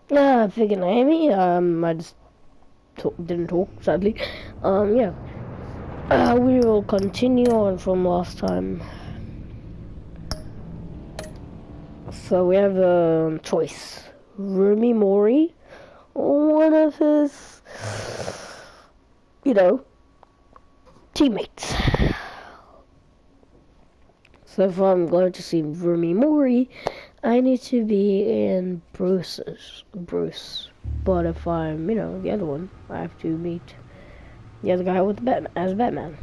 Figure Amy, I just didn't talk, sadly. Yeah. We will continue on from last time. So we have a choice. Rumi Mori, or one of his, teammates. So if I'm going to see Rumi Mori, I need to be in Bruce. But if I'm, the other one, I have to meet the other guy with as Batman.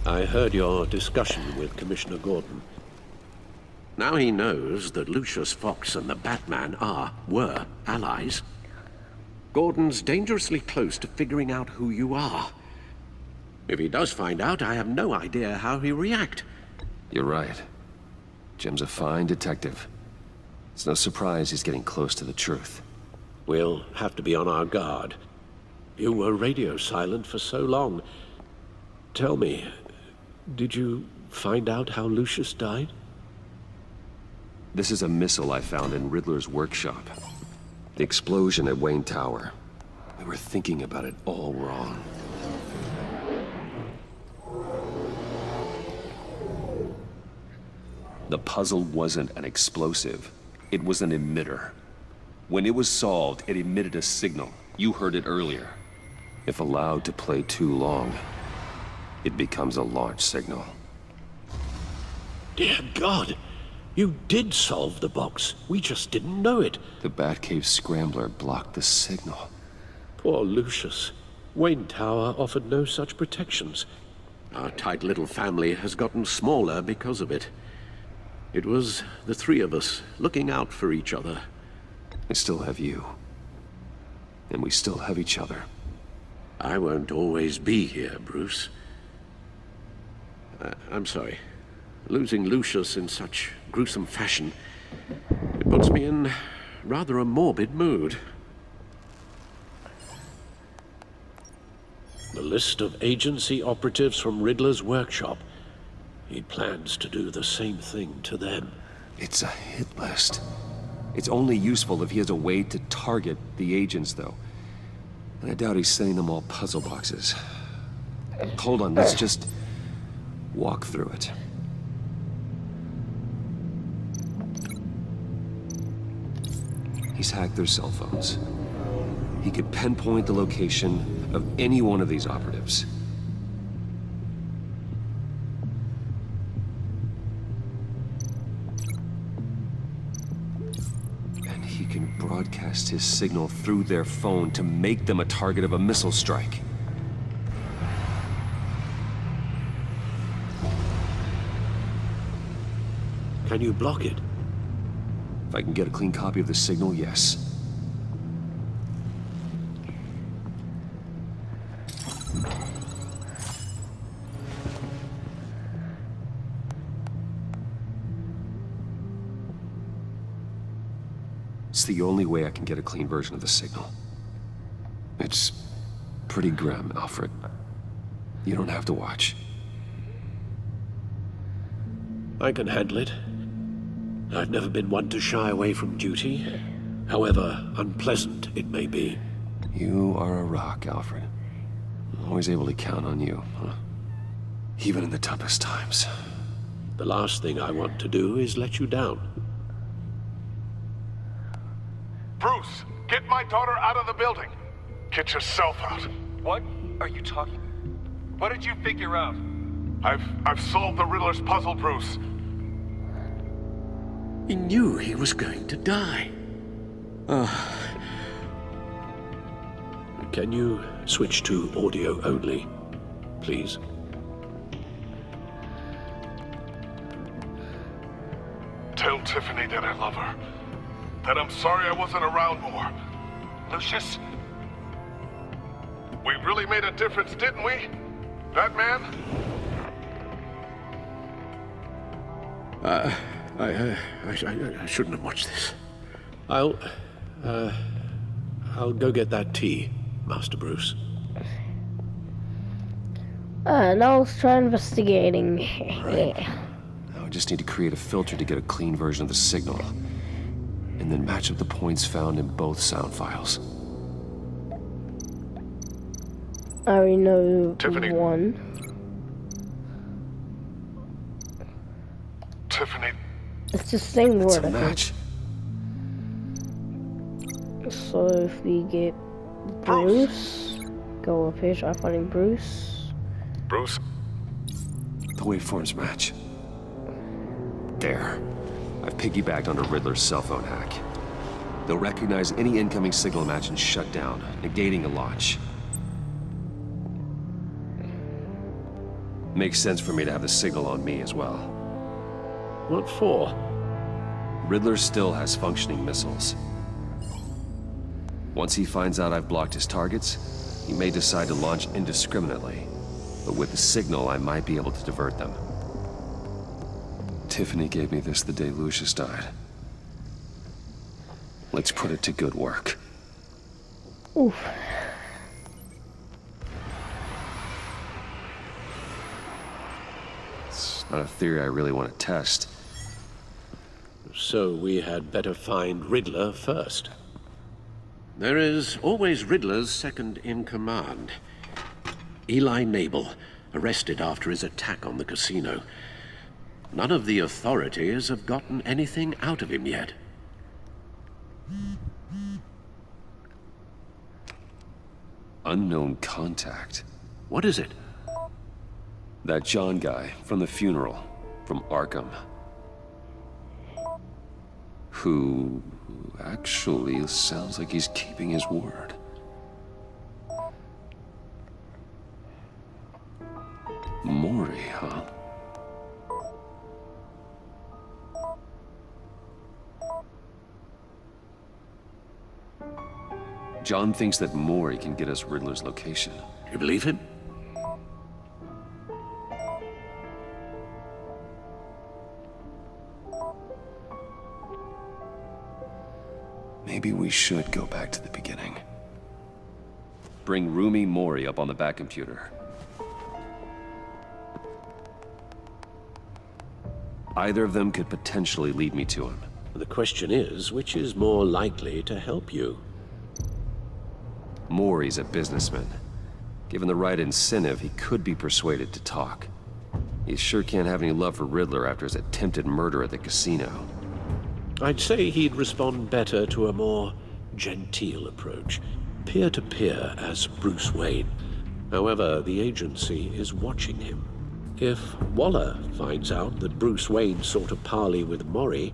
I heard your discussion with Commissioner Gordon. Now he knows that Lucius Fox and the Batman were allies. Gordon's dangerously close to figuring out who you are. If he does find out, I have no idea how he'll react. You're right. Jim's a fine detective. It's no surprise he's getting close to the truth. We'll have to be on our guard. You were radio silent for so long. Tell me, did you find out how Lucius died? This is a missile I found in Riddler's workshop. The explosion at Wayne Tower. We were thinking about it all wrong. The puzzle wasn't an explosive. It was an emitter. When it was solved, it emitted a signal. You heard it earlier. If allowed to play too long, it becomes a launch signal. Dear God! You did solve the box. We just didn't know it. The Batcave scrambler blocked the signal. Poor Lucius. Wayne Tower offered no such protections. Our tight little family has gotten smaller because of it. It was the three of us looking out for each other. I still have you. And we still have each other. I won't always be here, Bruce. I'm sorry. Losing Lucius in such gruesome fashion, it puts me in rather a morbid mood. The list of agency operatives from Riddler's workshop. He plans to do the same thing to them. It's a hit list. It's only useful if he has a way to target the agents, though. And I doubt he's sending them all puzzle boxes. Hold on, let's just walk through it. He's hacked their cell phones. He could pinpoint the location of any one of these operatives. And he can broadcast his signal through their phone to make them a target of a missile strike. Can you block it? If I can get a clean copy of the signal, yes. It's the only way I can get a clean version of the signal. It's pretty grim, Alfred. You don't have to watch. I can handle it. I've never been one to shy away from duty, however unpleasant it may be. You are a rock, Alfred. Always able to count on you, huh? Even in the toughest times. The last thing I want to do is let you down. Bruce, get my daughter out of the building. Get yourself out. What are you talking? What did you figure out? I've solved the Riddler's puzzle, Bruce. He knew he was going to die. Can you switch to audio only, please? Tell Tiffany that I love her. That I'm sorry I wasn't around more. Lucius? We really made a difference, didn't we? Batman? I shouldn't have watched this. I'll go get that tea, Master Bruce. Now let's try investigating. Now I just need to create a filter to get a clean version of the signal. And then match up the points found in both sound files. I already know Tiffany. one. Tiffany, It's the same It's word, a I match. think. So if we get Bruce, go up here, try finding Bruce. Bruce, The waveforms match. There. I've piggybacked onto Riddler's cell phone hack. They'll recognize any incoming signal match and shut down, negating a launch. Makes sense for me to have the signal on me as well. What for? Riddler still has functioning missiles. Once he finds out I've blocked his targets, he may decide to launch indiscriminately. But with the signal, I might be able to divert them. Tiffany gave me this the day Lucius died. Let's put it to good work. Oof. It's not a theory I really want to test. So we had better find Riddler first. There is always Riddler's second in command. Eli Nabel, arrested after his attack on the casino. None of the authorities have gotten anything out of him yet. Unknown contact. What is it? That John guy from the funeral, from Arkham. Who actually sounds like he's keeping his word. Mori, huh? John thinks that Mori can get us Riddler's location. You believe him? Maybe we should go back to the beginning. Bring Rumi Mori up on the back computer. Either of them could potentially lead me to him. The question is, which is more likely to help you? Mori's a businessman. Given the right incentive, he could be persuaded to talk. He sure can't have any love for Riddler after his attempted murder at the casino. I'd say he'd respond better to a more genteel approach, peer-to-peer as Bruce Wayne. However, the agency is watching him. If Waller finds out that Bruce Wayne sought a parley with Mori,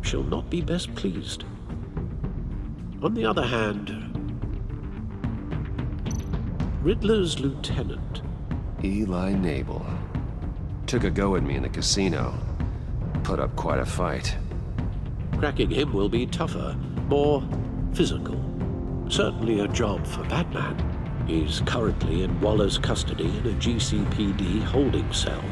she'll not be best pleased. On the other hand, Riddler's lieutenant, Eli Nabel. Took a go at me in the casino. Put up quite a fight. cracking him will be tougher, more physical. Certainly a job for Batman. He's currently in Waller's custody in a GCPD holding cell.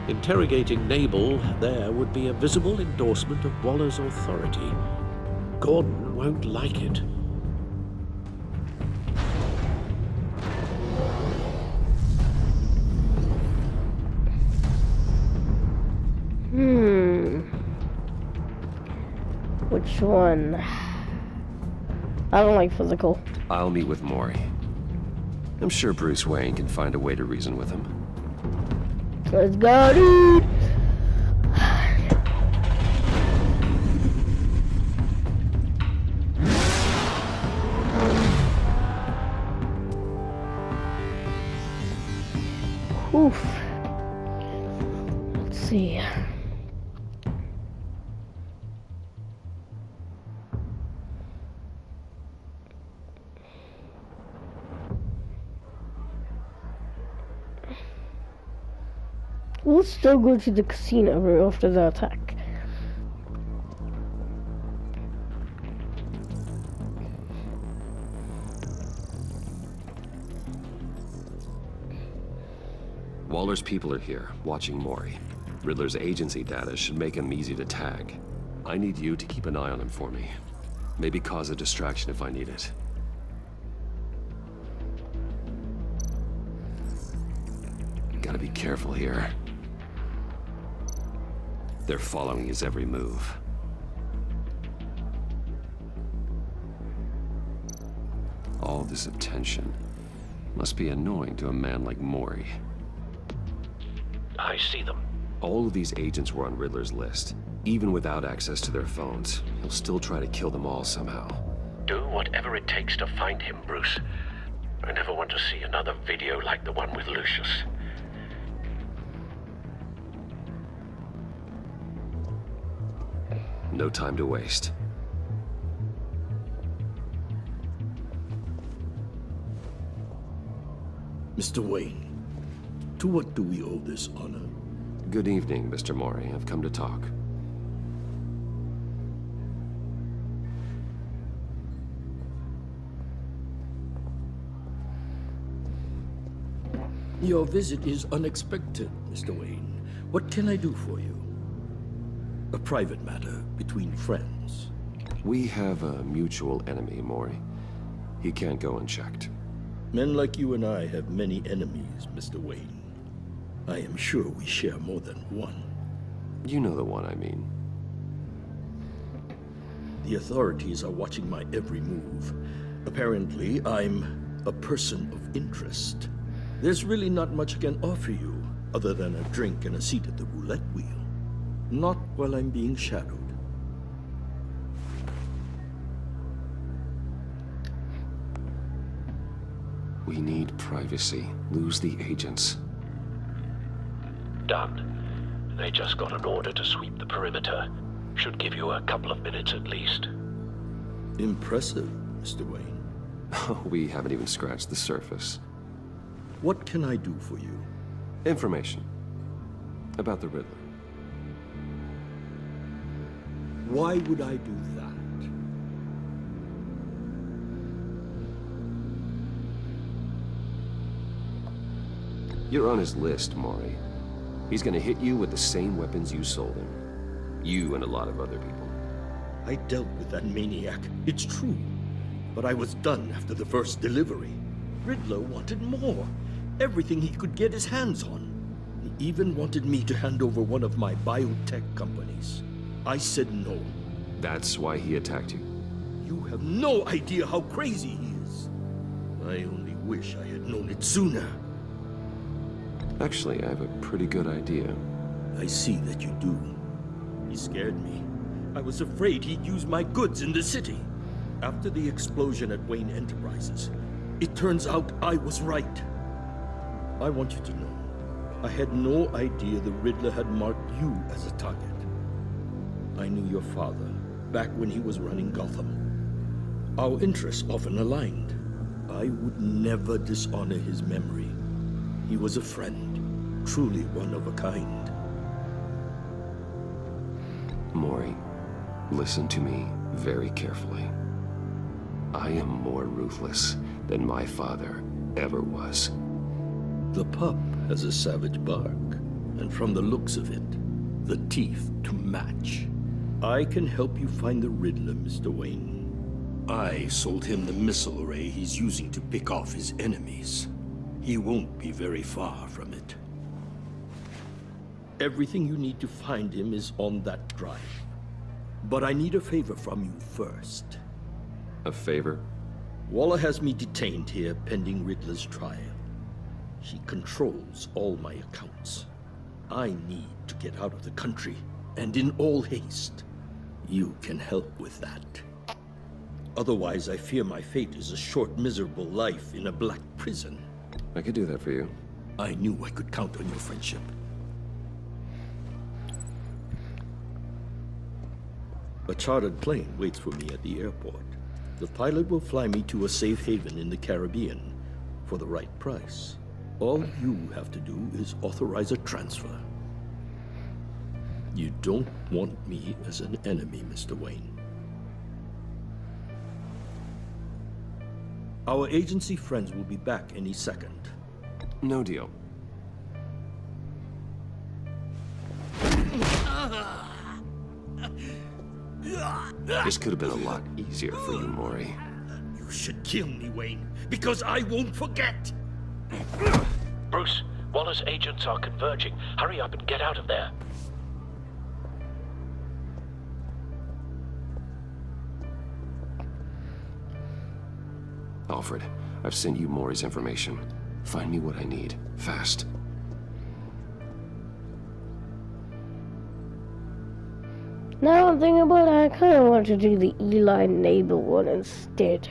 Interrogating Nabel there would be a visible endorsement of Waller's authority. Gordon won't like it. Which one? I don't like physical. I'll meet with Mori. I'm sure Bruce Wayne can find a way to reason with him. Let's go, dude! Oof. Let's see. We'll still go to the casino right after the attack. Waller's people are here, watching Mori. Riddler's agency data should make him easy to tag. I need you to keep an eye on him for me. Maybe cause a distraction if I need it. Gotta be careful here. They're following his every move. All this attention must be annoying to a man like Mori. I see them. All of these agents were on Riddler's list. Even without access to their phones, he'll still try to kill them all somehow. Do whatever it takes to find him, Bruce. I never want to see another video like the one with Lucius. No time to waste. Mr. Wayne, to what do we owe this honor? Good evening, Mr. Mori. I've come to talk. Your visit is unexpected, Mr. Wayne. What can I do for you? A private matter between friends. We have a mutual enemy, Mori. He can't go unchecked. Men like you and I have many enemies, Mr. Wayne. I am sure we share more than one. You know the one I mean. The authorities are watching my every move. Apparently, I'm a person of interest. There's really not much I can offer you, other than a drink and a seat at the roulette wheel. Not while I'm being shadowed. We need privacy. Lose the agents. Done. They just got an order to sweep the perimeter. Should give you a couple of minutes at least. Impressive, Mr. Wayne. We haven't even scratched the surface. What can I do for you? Information. About the Riddler. Why would I do that? You're on his list, Mori. He's gonna hit you with the same weapons you sold him. You and a lot of other people. I dealt with that maniac, it's true. But I was done after the first delivery. Riddler wanted more. Everything he could get his hands on. He even wanted me to hand over one of my biotech companies. I said no. That's why he attacked you. You have no idea how crazy he is. I only wish I had known it sooner. Actually, I have a pretty good idea. I see that you do. He scared me. I was afraid he'd use my goods in the city. After the explosion at Wayne Enterprises, it turns out I was right. I want you to know, I had no idea the Riddler had marked you as a target. I knew your father back when he was running Gotham. Our interests often aligned. I would never dishonor his memory. He was a friend, truly one of a kind. Mori, listen to me very carefully. I am more ruthless than my father ever was. The pup has a savage bark, and from the looks of it, the teeth to match. I can help you find the Riddler, Mr. Wayne. I sold him the missile array he's using to pick off his enemies. He won't be very far from it. Everything you need to find him is on that drive. But I need a favor from you first. A favor? Waller has me detained here pending Riddler's trial. She controls all my accounts. I need to get out of the country, and in all haste. You can help with that. Otherwise, I fear my fate is a short, miserable life in a black prison. I could do that for you. I knew I could count on your friendship. A chartered plane waits for me at the airport. The pilot will fly me to a safe haven in the Caribbean for the right price. All you have to do is authorize a transfer. You don't want me as an enemy, Mr. Wayne. Our agency friends will be back any second. No deal. This could have been a lot easier for you, Mori. You should kill me, Wayne, because I won't forget! Bruce, Waller's agents are converging. Hurry up and get out of there. Alfred, I've sent you Maury's information. Find me what I need, fast. Now I'm thinking about it, I kind of want to do the Eli Neighbor one instead.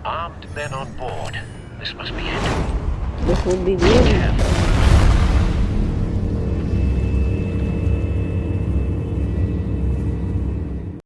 Armed men on board. This must be it. This will be the end.